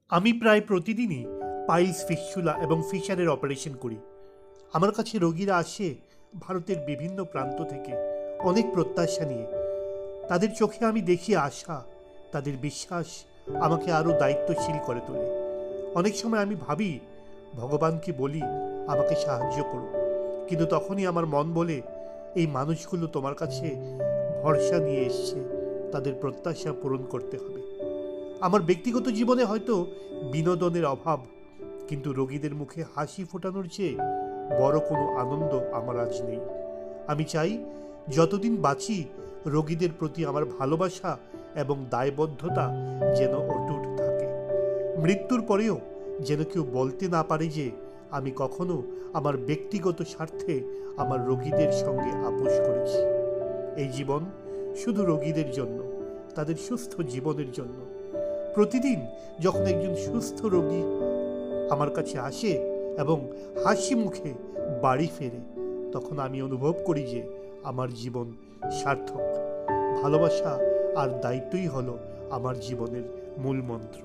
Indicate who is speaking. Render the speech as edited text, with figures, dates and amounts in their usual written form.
Speaker 1: আমি প্রায় প্রতিদিনই পাইলস ফিস্চুলা এবং ফিশারের অপারেশন করি। আমার কাছে রোগীরা আসে ভারতের বিভিন্ন প্রান্ত থেকে, অনেক প্রত্যাশা নিয়ে। তাদের চোখে আমি দেখি আশা, তাদের বিশ্বাস আমাকে আরও দায়িত্বশীল করে তোলে। অনেক সময় আমি ভাবি, ভগবানকে বলি আমাকে সাহায্য করো, কিন্তু তখনই আমার মন বলে এই মানুষগুলো তোমার কাছে ভরসা নিয়ে এসছে, তাদের প্রত্যাশা পূরণ করতে হবে। আমার ব্যক্তিগত জীবনে হয়তো বিনোদনের অভাব, কিন্তু রোগীদের মুখে হাসি ফোটানোর চেয়ে বড় কোনো আনন্দ আমার আজ নেই। আমি চাই যতদিন বাঁচি রোগীদের প্রতি আমার ভালোবাসা এবং দায়বদ্ধতা যেন অটুট থাকে। মৃত্যুর পরেও যেন কেউ বলতে না পারে যে আমি কখনো আমার ব্যক্তিগত স্বার্থে আমার রোগীদের সঙ্গে আপোস করেছি। এই জীবন শুধু রোগীদের জন্য, তাদের সুস্থ জীবনের জন্য। প্রতিদিন যখন একজন সুস্থ রোগী আমার কাছে আসে এবং হাসি মুখে বাড়ি ফেরে, তখন আমি অনুভব করি যে আমার জীবন সার্থক। ভালোবাসা আর দায়িত্বই হলো আমার জীবনের মূল মন্ত্র।